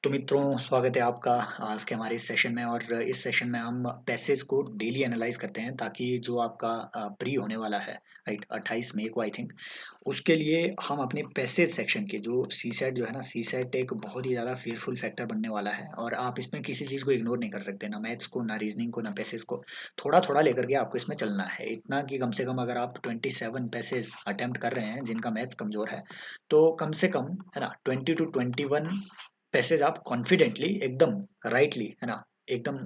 तो मित्रों, स्वागत है आपका आज के हमारे इस सेशन में। और इस सेशन में हम पैसेज को डेली एनालाइज करते हैं, ताकि जो आपका प्री होने वाला है, राइट, 28 मई को आई थिंक, उसके लिए हम अपने पैसेज सेक्शन के जो सी सेट जो है ना, सी सेट एक बहुत ही ज़्यादा फेयरफुल फैक्टर बनने वाला है। और आप इसमें किसी चीज़ को इग्नोर नहीं कर सकते, ना मैथ्स को, ना रीजनिंग को, ना पैसेज को। थोड़ा थोड़ा लेकर के आपको इसमें चलना है, इतना कि कम से कम अगर आप 27 पैसेज अटेम्प्ट कर रहे हैं जिनका मैथ्स कमज़ोर है, तो कम से कम, है ना, 20 to 21 पैसेज आप कॉन्फिडेंटली, एकदम राइटली, है ना, एकदम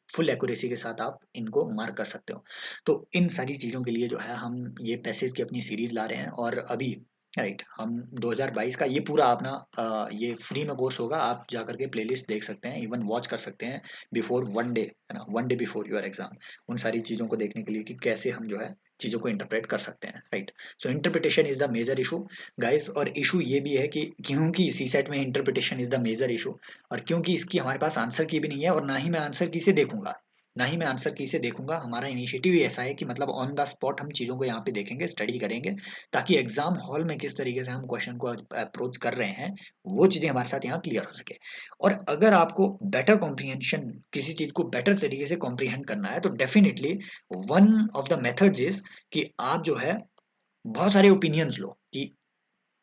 फुल एक्यूरेसी के साथ आप इनको मार्क कर सकते हो। तो इन सारी चीज़ों के लिए जो है हम ये पैसेज की अपनी सीरीज ला रहे हैं। और अभी, राइट, हम 2022 का ये पूरा अपना ये फ्री में कोर्स होगा। आप जा करके प्लेलिस्ट देख सकते हैं, इवन वॉच कर सकते हैं बिफोर वन डे, है ना, one day before your exam, उन सारी चीज़ों को देखने के लिए कि कैसे हम जो है चीज़ों को इंटरप्रेट कर सकते हैं, right. So interpretation is the major issue, guys. और इशू ये भी है कि क्योंकि सी सेट में interpretation is the major issue, और क्योंकि इसकी हमारे पास आंसर की भी नहीं है, और ना ही मैं आंसर की से देखूंगा, ना ही मैं आंसर की से देखूंगा। हमारा इनिशिएटिव ही ऐसा है कि मतलब ऑन द स्पॉट हम चीज़ों को यहाँ पे देखेंगे, स्टडी करेंगे, ताकि एग्जाम हॉल में किस तरीके से हम क्वेश्चन को अप्रोच कर रहे हैं, वो चीज़ें हमारे साथ यहाँ क्लियर हो सके। और अगर आपको बेटर कॉम्प्रिहेंशन, किसी चीज़ को बेटर तरीके से कॉम्प्रिहेंड करना है, तो definitely one of the methods is कि आप जो है बहुत सारे ओपिनियंस लो कि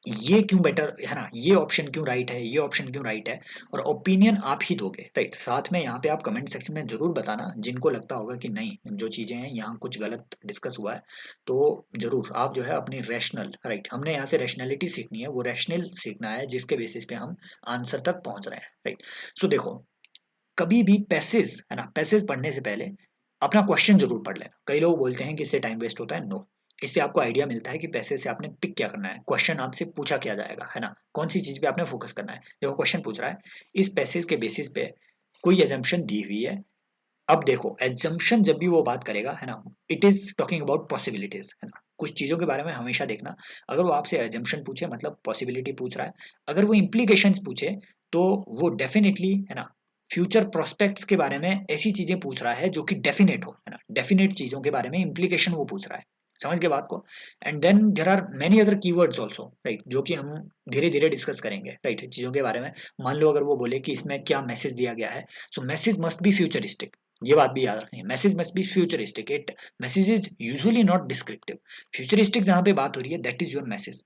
ये क्यों बेटर है ना, ये ऑप्शन क्यों राइट है, ये ऑप्शन क्यों राइट है, और ओपिनियन आप ही दोगे, राइट। साथ में यहाँ पे आप कमेंट सेक्शन में जरूर बताना जिनको लगता होगा कि नहीं, जो चीजें हैं यहाँ कुछ गलत डिस्कस हुआ है, तो जरूर आप जो है अपनी रैशनल, राइट, हमने यहाँ से रैशनैलिटी सीखनी है, वो रैशनल सीखना है जिसके बेसिस पे हम आंसर तक पहुंच रहे हैं, राइट। सो देखो, कभी भी पैसेज, है ना, पैसेज पढ़ने से पहले अपना क्वेश्चन जरूर पढ़ लेना। कई लोग बोलते हैं कि इससे टाइम वेस्ट होता है, नो, इससे आपको आइडिया मिलता है कि पैसे से आपने पिक क्या करना है, क्वेश्चन आपसे पूछा क्या जाएगा, है ना, कौन सी चीज पे आपने फोकस करना है। देखो, क्वेश्चन पूछ रहा है, इस पैसेज के बेसिस पे कोई एजम्पशन दी हुई है। अब देखो, एजम्पशन जब भी वो बात करेगा, है ना, it is talking about possibilities, है ना। कुछ चीजों के बारे में हमेशा देखना, अगर वो आपसे एजम्पशन पूछे मतलब पॉसिबिलिटी पूछ रहा है, अगर वो इम्प्लीकेशंस पूछे तो वो डेफिनेटली, है ना, फ्यूचर प्रोस्पेक्ट्स के बारे में ऐसी चीजें पूछ रहा है जो कि डेफिनेट हो, है ना, डेफिनेट चीजों के बारे में इम्प्लीकेशन वो पूछ रहा है। समझ के बात को। And then there are many other keywords also, right, जो कि हम धीरे धीरे डिस्कस करेंगे, राइट, चीजों के बारे में। मान लो अगर वो बोले कि इसमें क्या मैसेज दिया गया है, सो मैसेज मस्ट बी फ्यूचरिस्टिक। ये बात भी याद रखनी है, message must be futuristic, it message is usually not descriptive. Futuristic जहां पे बात हो रही है, दैट इज योर मैसेज।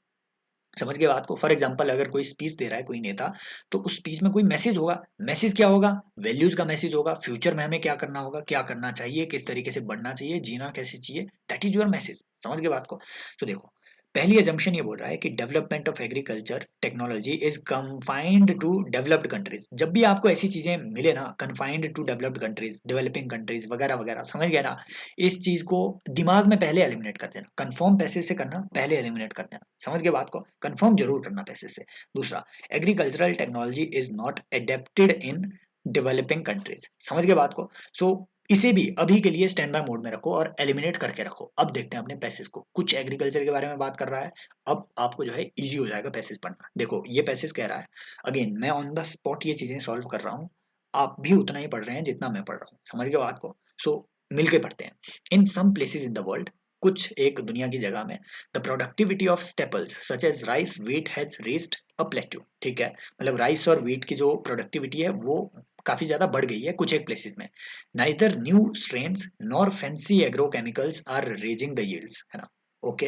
समझ गए बात को। फॉर एग्जाम्पल, अगर कोई स्पीच दे रहा है कोई नेता, तो उस स्पीच में कोई मैसेज होगा। मैसेज क्या होगा? वैल्यूज का मैसेज होगा, फ्यूचर में हमें क्या करना होगा, क्या करना चाहिए, किस तरीके से बढ़ना चाहिए, जीना कैसे चाहिए, दैट इज योर मैसेज। समझ गए बात को। तो देखो, पहली एजम्पशन ये बोल रहा है कि development of agriculture technology is confined to developed countries. जब भी आपको ऐसी चीजें मिले ना, confined to developed countries, developing countries वगैरह वगैरह, समझ गए ना, इस चीज को दिमाग में पहले एलिमिनेट कर देना। कंफर्म पैसे से करना, पहले एलिमिनेट कर देना। समझ गए बात को, कंफर्म जरूर करना पैसे से। दूसरा, agricultural technology is not adapted in developing countries. समझ गए बात को। सो इसे भी अभी के लिए स्टैंड बाय मोड में रखो और एलिमिनेट करके रखो। अब देखते हैं अपने पैसेज को। कुछ एग्रीकल्चर के बारे में बात कर रहा है, अब आपको जो है इजी हो जाएगा पैसेज पढ़ना। देखो, ये पैसेज कह रहा है, अगेन मैं ऑन द स्पॉट ये चीजें सॉल्व कर रहा हूँ, आप भी उतना ही पढ़ रहे हैं जितना मैं पढ़ रहा हूँ। समझ गए बात को। सो मिलके पढ़ते हैं। In some places in the world, कुछ एक दुनिया की जगह में, the productivity of staples such as rice wheat has reached a plateau. ठीक है, मतलब राइस और व्हीट की जो प्रोडक्टिविटी है वो काफी ज्यादा बढ़ गई है कुछ एक प्लेसेस में। Neither new strains nor fancy agrochemicals are raising the yields, है ना। ओके,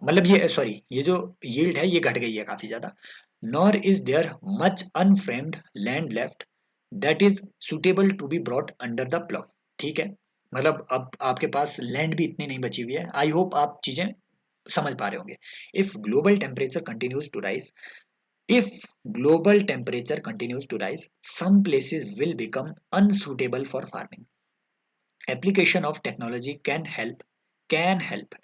मतलब ये सॉरी, ये जो यील्ड है ये घट गई है काफी ज्यादा। Nor is there much unfarmed land left that is suitable to be brought under the plough. ठीक है, मतलब अब आपके पास लैंड भी इतनी नहीं बची हुई है। आई होप आप चीजें समझ पा रहे होंगे। If global temperature continues to rise, if global temperature continues to rise, some places will become unsuitable for farming. Application of technology can help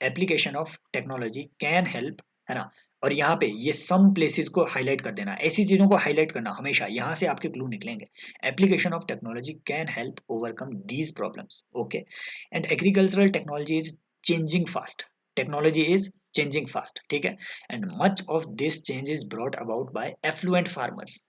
application of technology can help, है ना। और यहाँ पे ये सम प्लेसेस को highlight कर देना, ऐसी चीजों को हाईलाइट करना हमेशा, यहाँ से आपके क्लू निकलेंगे। Application of technology can help overcome these problems. Okay, and agricultural technology is changing fast. Technology is changing fast, ठीक है। And much of this change is brought about by affluent farmers,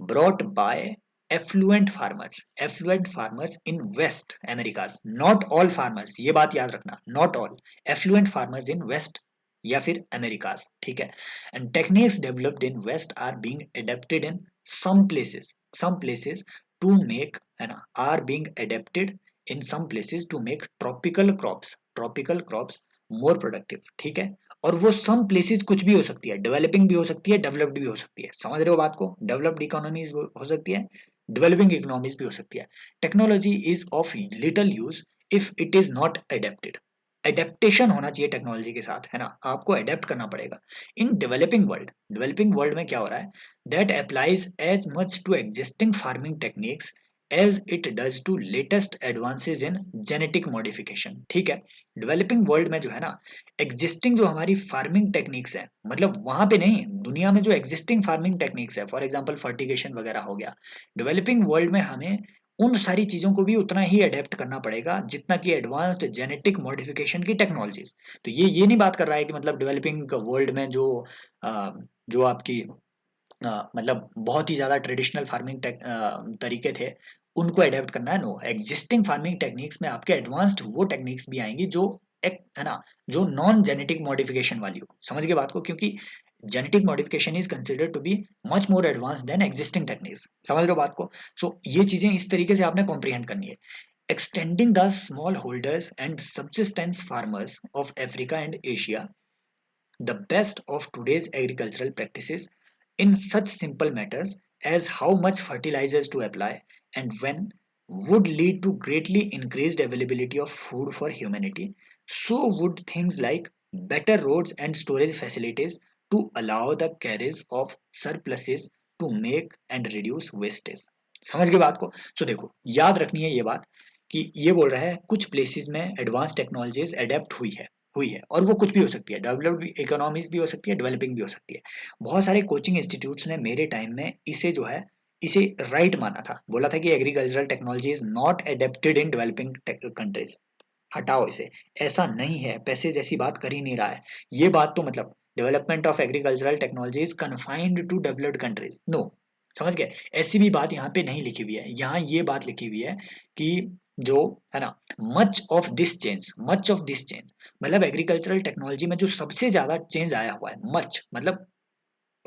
brought by affluent farmers in west americas, not all farmers, ये बात याद रखना, not all, affluent farmers in west या फिर Americas, ठीक है। And techniques developed in west are being adapted in some places to make, है ना, are being adapted in some places to make tropical crops more productive, ठीक है। और वो सम प्लेसेस कुछ भी हो सकती है, डेवलपिंग भी हो सकती है, डेवलप्ड भी हो सकती है, समझ रहे हो बात को, डेवलप्ड इकोनॉमीज हो सकती है, डेवलपिंग इकोनॉमीज भी हो सकती है। Technology is of little use if it is not adapted. Adaptation होना चाहिए टेक्नोलॉजी के साथ, है ना, आपको एडेप्ट करना पड़ेगा। इन डेवलपिंग वर्ल्ड में क्या हो रहा है, that applies as much to existing farming techniques as it does to latest advances in genetic modification, ठीक है। डेवलपिंग वर्ल्ड में जो है ना, एग्जिस्टिंग जो हमारी फार्मिंग टेक्निक्स है, मतलब वहां पे नहीं, दुनिया में जो एग्जिस्टिंग फार्मिंग टेक्निक्स है, फॉर एग्जांपल फर्टिगेशन वगैरह हो गया, डेवलपिंग वर्ल्ड में हमें उन सारी चीजों को भी उतना ही अडेप्ट करना पड़ेगा जितना कि एडवांस्ड जेनेटिक मॉडिफिकेशन की टेक्नोलॉजीज। तो ये नहीं बात कर रहा है कि मतलब डेवलपिंग वर्ल्ड में जो आपकी मतलब बहुत ही ज्यादा ट्रेडिशनल फार्मिंग तरीके थे उनको अडेप्ट करना है, नो। एग्जिस्टिंग फार्मिंग टेक्निक्स में आपके एडवांस्ड वो टेक्निक्स भी आएंगी जो एक, है ना, जो नॉन जेनेटिक मॉडिफिकेशन वाली हो, समझ गए बात को, क्योंकि genetic modification is considered to be much more advance than existing techniques, समझ रहे हो बात को। सो ये चीजें इस तरीके से आपने कॉम्प्रिहेंड करनी है। Extending the small holders and subsistence farmers of Africa and Asia the best of today's agricultural practices in such simple matters as how much fertilizers to apply and when would lead to greatly increased availability of food for humanity. So would things like better roads and storage facilities to allow the carriage of surpluses to make and reduce wastage. समझ गए बात को। सो देखो, याद रखनी है ये बात कि ये बोल रहा है कुछ प्लेसेस में एडवांस टेक्नोलॉजीज अडेप्ट हुई है और वो कुछ भी हो सकती है, डेवलप्ड इकोनॉमीज भी हो सकती है, डेवलपिंग भी हो सकती है। बहुत सारे कोचिंग इंस्टीट्यूट्स ने मेरे टाइम में इसे जो है इसे राइट माना था, बोला था कि agricultural technology is not adapted in developing countries. हटाओ इसे, ऐसा नहीं है, पैसे जैसी बात कर ही नहीं रहा है। ये बात तो मतलब development of agricultural technology is confined to developed countries, no, समझ गए। ऐसी भी बात यहाँ पे नहीं लिखी हुई है, यहाँ ये बात लिखी हुई है कि जो, है ना, मच ऑफ दिस चेंज मतलब एग्रीकल्चरल टेक्नोलॉजी में जो सबसे ज्यादा चेंज आया हुआ है, मच मतलब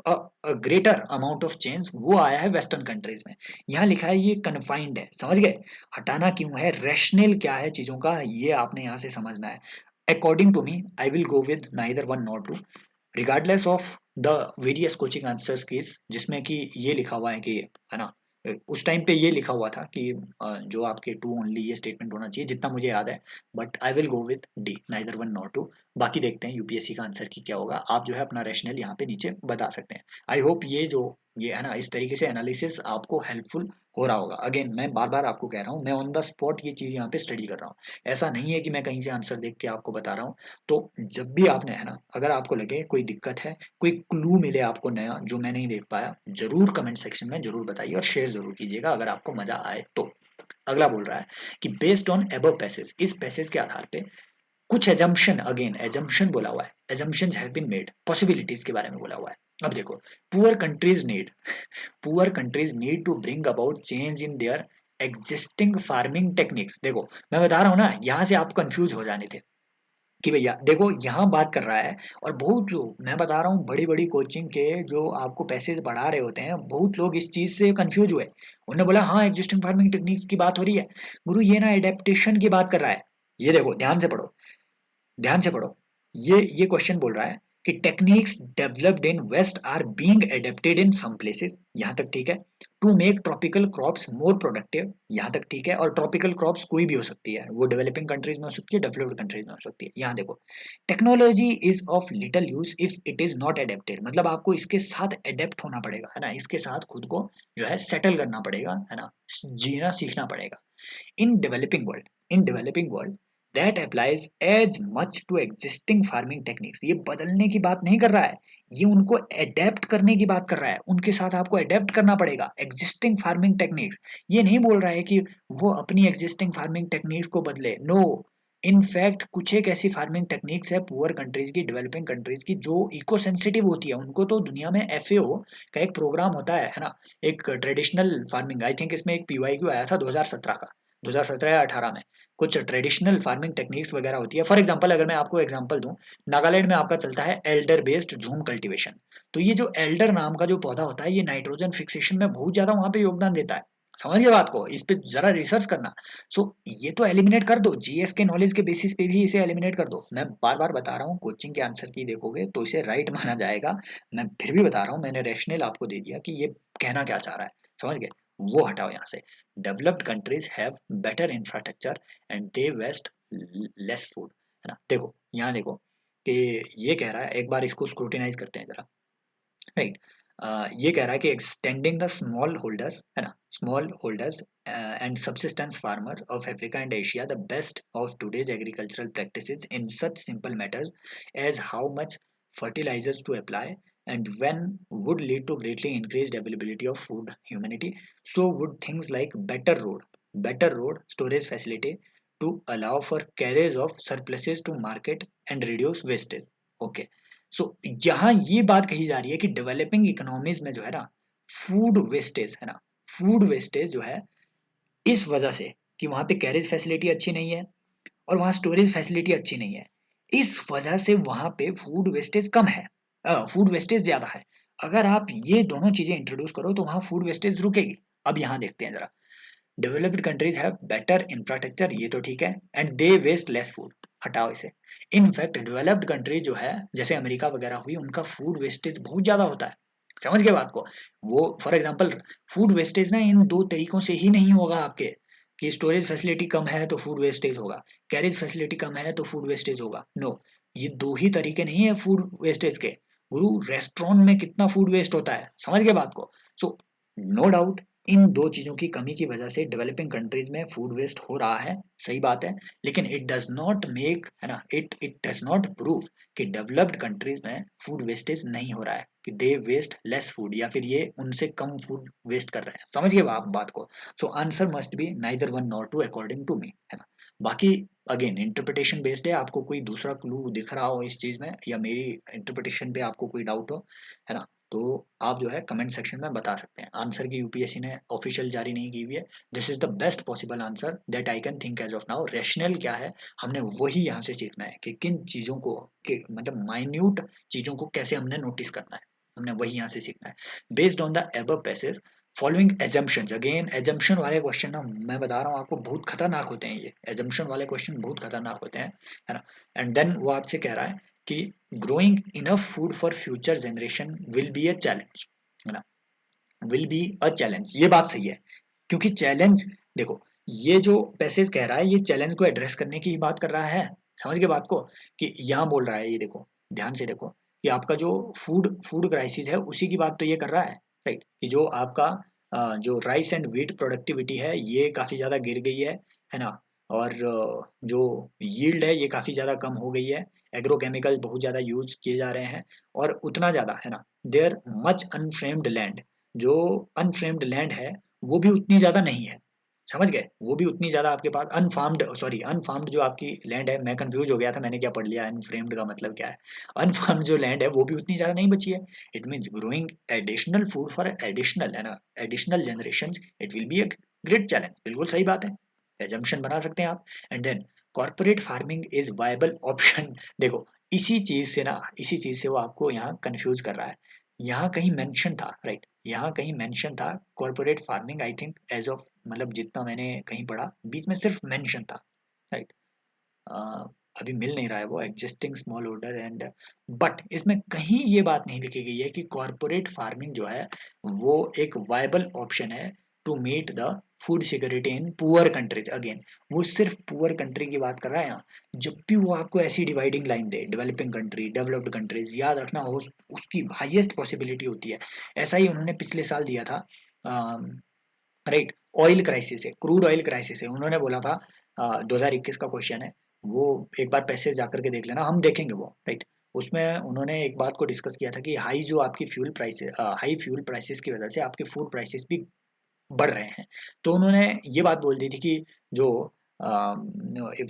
ग्रेटर अमाउंट ऑफ चेंज, वो आया है वेस्टर्न कंट्रीज में। यहाँ लिखा है ये कन्फाइंड है, समझ गए। हटाना क्यों है, रैशनल क्या है चीजों का, ये आपने यहाँ से समझना है। According to me I will go with neither one not two, regardless of the various coaching answers keys, जिसमें कि ये लिखा हुआ है कि, है ना, उस टाइम पे ये लिखा हुआ था कि जो आपके टू ओनली ये स्टेटमेंट होना चाहिए जितना मुझे याद है, but I will go with D, neither one not two. बाकी देखते हैं यूपीएससी का आंसर की क्या होगा, आप जो है अपना रैशनल यहाँ पे नीचे बता सकते हैं। आई होप ये है ना, इस तरीके से एनालिसिस आपको हेल्पफुल हो रहा होगा। अगेन मैं बार बार आपको कह रहा हूँ, मैं ऑन द स्पॉट ये चीज़ यहाँ पे स्टडी कर रहा हूँ, ऐसा नहीं है कि मैं कहीं से आंसर देख के आपको बता रहा हूँ। तो जब भी आपने, है ना, अगर आपको लगे कोई दिक्कत है, कोई क्लू मिले आपको नया जो मैं नहीं देख पाया, जरूर कमेंट सेक्शन में जरूर बताइए और शेयर जरूर कीजिएगा अगर आपको मजा आए तो। अगला बोल रहा है कि बेस्ड ऑन अबव पैसेज, इस पैसेज के आधार पे कुछ एजम्पशन, अगेन एजम्पशन बोला हुआ है, assumptions have been made, possibilities के बारे में बोला हुआ है। अब देखो, poor countries need poor countries need to bring about change in their existing farming techniques. देखो मैं बता रहा हूँ ना, यहाँ से आप कंफ्यूज हो जाने थे कि भैया देखो यहाँ बात कर रहा है। और बहुत लोग, मैं बता रहा हूँ, बड़ी बड़ी कोचिंग के जो आपको पैसे बढ़ा रहे होते हैं, बहुत लोग इस चीज से कंफ्यूज हुए। उन्होंने बोला हाँ एग्जिस्टिंग फार्मिंग टेक्निक्स की बात हो रही है, गुरु ये ना एडेप्टेशन की बात कर रहा है। ये देखो ध्यान से पढ़ो, ध्यान से पढ़ो, ये क्वेश्चन बोल रहा है कि techniques developed in west are being adapted in some places, यहां तक ठीक है, to make tropical crops more productive, यहां तक ठीक है। और ट्रॉपिकल क्रॉप्स कोई भी हो सकती है, वो डेवलपिंग कंट्रीज में हो सकती है, डेवलप्ड कंट्रीज में हो सकती है। यहाँ देखो, technology is of little use if it is not adapted, मतलब आपको इसके साथ एडेप्ट होना पड़ेगा, है ना, इसके साथ खुद को जो है सेटल करना पड़ेगा, है ना, जीना सीखना पड़ेगा। In developing world that applies as much to existing farming techniques, ये बदलने की बात नहीं कर रहा है, ये उनको अडेप्ट करने की बात कर रहा है, उनके साथ आपको अडेप्ट करना पड़ेगा एग्जिस्टिंग फार्मिंग टेक्निक्स। ये नहीं बोल रहा है कि वो अपनी एग्जिस्टिंग फार्मिंग टेक्निक्स को बदले, नो। इनफैक्ट कुछ एक ऐसी फार्मिंग टेक्निक्स है पुअर कंट्रीज की, डेवलपिंग कंट्रीज की, जो इको सेंसिटिव होती है, उनको तो दुनिया में एफएओ का एक प्रोग्राम होता है ना, एक ट्रेडिशनल फार्मिंग, आई थिंक इसमें एक पीवाईक्यू आया था 2017 का, 2017 या 18 में कुछ ट्रेडिशनल फार्मिंग टेक्निक्स वगैरह होती है। फॉर एग्जांपल अगर मैं आपको एग्जांपल दूं, नागालैंड में आपका चलता है एल्डर बेस्ड झूम कल्टीवेशन। तो ये जो एल्डर नाम का जो पौधा होता है, ये नाइट्रोजन फिक्सेशन में बहुत ज्यादा वहां पे योगदान देता है। समझ गए बात को, इस पे जरा रिसर्च करना। सो ये तो एलिमिनेट कर दो, जीएस के नॉलेज के बेसिस पे भी इसे एलिमिनेट कर दो। मैं बार बार बता रहा हूँ, कोचिंग के आंसर की देखोगे तो इसे राइट माना जाएगा। मैं फिर भी बता रहा हूँ, मैंने रैशनल आपको दे दिया कि ये कहना क्या चाह रहा है। समझ गए, वो हटाओ यहाँ से। Developed countries have better infrastructure and they waste less food, है ना। देखो यहाँ देखो कि ये कह रहा है, एक बार इसको स्क्रूटिनाइज करते हैं जरा, राइट। ये कह रहा है कि एक्सटेंडिंग द स्मॉल होल्डर्स, है ना, small holders and subsistence farmer of Africa and Asia the best of today's agricultural practices in such simple matters as how much fertilizers to apply and when would lead to greatly increased availability of food humanity. So would things like better road storage facility to allow for carriage of surpluses to market and reduce wastage. Okay, सो यहाँ ये बात कही जा रही है कि developing economies में जो है ना, फूड वेस्टेज, है ना, फूड वेस्टेज जो है इस वजह से कि वहां पे कैरेज फैसिलिटी अच्छी नहीं है और वहाँ स्टोरेज फैसिलिटी अच्छी नहीं है, इस वजह से वहां पे फूड वेस्टेज कम है, फूड वेस्टेज ज्यादा है। अगर आप ये दोनों चीजें इंट्रोड्यूस करो तो वहां फूड वेस्टेज रुकेगी। अब यहाँ देखते हैं जरा, developed countries have better infrastructure, ये तो ठीक है, and they waste less food, हटाओ इसे। इनफैक्ट डेवलप्ड कंट्रीज जो है जैसे अमेरिका वगैरह हुई, उनका फूड वेस्टेज बहुत ज्यादा होता है। समझ गए बात को। वो फॉर एग्जांपल फूड वेस्टेज ना इन दो तरीकों से ही नहीं होगा आपके, कि स्टोरेज फैसिलिटी कम है तो फूड वेस्टेज होगा, कैरेज फैसिलिटी कम है तो फूड वेस्टेज होगा। नो, ये दो ही तरीके नहीं है फूड वेस्टेज के। गुरु, रेस्टोरेंट में कितना फूड वेस्ट होता है, समझ गए बात को। सो नो डाउट इन दो चीजों की कमी की वजह से डेवलपिंग कंट्रीज में फूड वेस्ट हो रहा है, सही बात है। लेकिन इट डज नॉट मेक, है ना, it it does not prove कि डेवलप्ड कंट्रीज में फूड वेस्टेज नहीं हो रहा है, कि दे वेस्ट लेस फूड या फिर ये उनसे कम फूड वेस्ट कर रहे हैं। समझ गए आप बात को। So answer must be neither one nor two according to me, है ना। बाकी अगेन इंटरप्रिटेशन बेस्ड है, आपको कोई दूसरा क्लू दिख रहा हो इस चीज में या मेरी इंटरप्रिटेशन पे आपको कोई डाउट हो, है ना, तो आप जो है कमेंट सेक्शन में बता सकते हैं। आंसर की यूपीएससी ने ऑफिशियल जारी नहीं की हुई है। This is the best possible answer that I can think as of now. Rational क्या है, हमने वही यहाँ से सीखना है कि किन चीज़ों को, कि मतलब माइन्यूट चीज़ों को कैसे हमने नोटिस करना है, हमने वही यहाँ से सीखना है। Based on the above passage following assumptions, again assumption वाले क्वेश्चन ना, मैं बता रहा हूँ आपको, बहुत खतरनाक होते हैं ये एजम्पशन वाले क्वेश्चन, बहुत खतरनाक होते हैं, है ना। एंड देन वो आपसे कह रहा है कि growing enough food for future generation will be a challenge, है ना, विल बी अ चैलेंज। ये बात सही है, क्योंकि चैलेंज, देखो ये जो पैसेज कह रहा है ये चैलेंज को एड्रेस करने की ही बात कर रहा है। समझ के बात को, कि यहाँ बोल रहा है, ये देखो ध्यान से देखो, कि आपका जो फूड फूड क्राइसिस है उसी की बात तो ये कर रहा है, राइट। कि जो आपका जो राइस एंड व्हीट प्रोडक्टिविटी है ये काफी ज्यादा गिर गई है ना। और जो यील्ड है ये काफी ज्यादा कम हो गई है, एग्रोकेमिकल बहुत ज्यादा यूज किए जा रहे हैं, और उतना ज्यादा, है ना, देयर मच अनफ्रेम्ड लैंड, जो अनफ्रेम्ड लैंड है वो भी उतनी ज्यादा नहीं है। समझ गए, वो भी उतनी ज्यादा आपके पास अनफार्म्ड, सॉरी अनफार्म्ड जो आपकी लैंड है, मैं कंफ्यूज हो गया था, मैंने क्या पढ़ लिया, अनफ्रेम्ड का मतलब क्या है। अनफार्म्ड जो लैंड है वो भी उतनी ज्यादा नहीं बची है। It means growing additional food for additional, है ना, additional generation, it will be a great challenge. बिल्कुल सही बात है, एजम्पशन बना सकते हैं आप। And then corporate farming is viable option. देखो इसी चीज से ना, इसी चीज से वो आपको यहाँ कंफ्यूज कर रहा है। यहाँ कहीं मेंशन था, राइट, यहाँ कहीं मेंशन था corporate farming, I think as of, मतलब जितना मैंने कहीं पढ़ा बीच में सिर्फ मेंशन था, राइट। अभी मिल नहीं रहा है वो existing small order and, but इसमें कहीं ये बात नहीं लिखी गई है कि कॉर्पोरेट फार्मिंग जो है वो एक वायबल ऑप्शन है to meet the food security in poor countries. Again वो सिर्फ पुअर कंट्री की बात कर रहा है यहाँ। जब भी वो आपको ऐसी डिवाइडिंग लाइन दे, डेवलपिंग कंट्री डेवलप्ड कंट्रीज, याद रखना उसकी हाईएस्ट पॉसिबिलिटी होती है। ऐसा ही उन्होंने पिछले साल दिया था, राइट। ऑयल क्राइसिस है, क्रूड ऑयल क्राइसिस है, उन्होंने बोला था 2021 का क्वेश्चन है, वो एक बार पैसे जाकर के देख लेना, हम देखेंगे वो, राइट। उसमें उन्होंने एक बात को डिस्कस किया था कि हाई जो आपकी fuel prices, high fuel prices की वजह से आपके फूड प्राइसेस भी बढ़ रहे हैं। तो उन्होंने ये बात बोल दी थी कि जो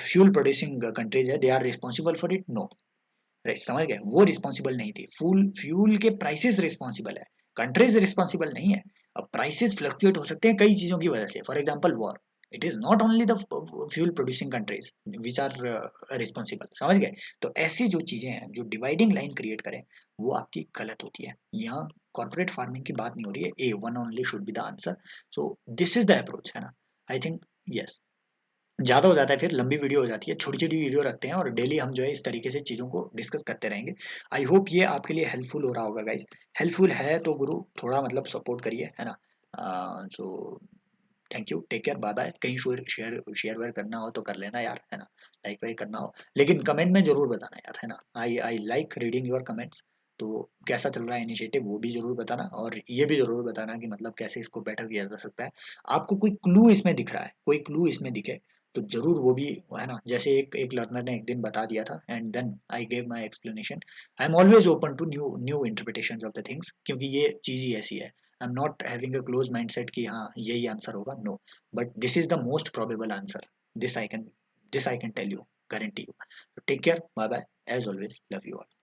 फ्यूल प्रोड्यूसिंग कंट्रीज है they are responsible for it, no, right, समझ गए, वो रिस्पॉन्सिबल नहीं थी, फूल फ्यूल के प्राइसेस रिस्पॉन्सिबल है, कंट्रीज रिस्पॉन्सिबल नहीं है। अब प्राइसेस फ्लक्चुएट हो सकते हैं कई चीजों की वजह से, for example war, it is not only the fuel producing countries which are responsible, समझ गए? तो ऐसी जो चीजें हैं जो डिवाइडिंग लाइन क्रिएट करें, वो आपकी गलत होती है। यहाँ कॉर्पोरेट फार्मिंग की बात नहीं हो रही है, A one only should be the answer. So this is the approach, है ना? I think yes. ज़्यादा हो जाता है, फिर लंबी वीडियो हो जाती है, छोटी-छोटी वीडियो रखते हैं और डेली हम जो है इस तरीके से चीज़ों को डिस्कस करते रहेंगे। आई होप ये आपके लिए हेल्पफुल हो रहा होगा गाइस। हेल्पफुल है तो गुरु थोड़ा मतलब सपोर्ट करिए, है ना? So thank you, take care, bye bye. कहीं शेयर शेयर वेयर करना हो तो कर लेना यार, है ना? लाइक वाइक करना हो, लेकिन कमेंट में ज़रूर बताना यार, है ना? I I like reading your comments. तो कैसा चल रहा है इनिशिएटिव वो भी ज़रूर बताना, और ये भी ज़रूर बताना कि मतलब कैसे इसको बेटर किया जा सकता है। आपको कोई क्लू इसमें दिख रहा है, कोई क्लू इसमें दिखे तो ज़रूर वो भी, है ना? जैसे एक एक लर्नर ने एक दिन बता दिया था and then I gave my explanation. I am always open to new new interpretations of the things, क्योंकि ये चीज़ ही ऐसी है। I am not having a close mindset कि हाँ यही आंसर होगा, no, but this is the most probable answer. This I can this I can tell you, guarantee you. Take care, bye bye, as always love you all.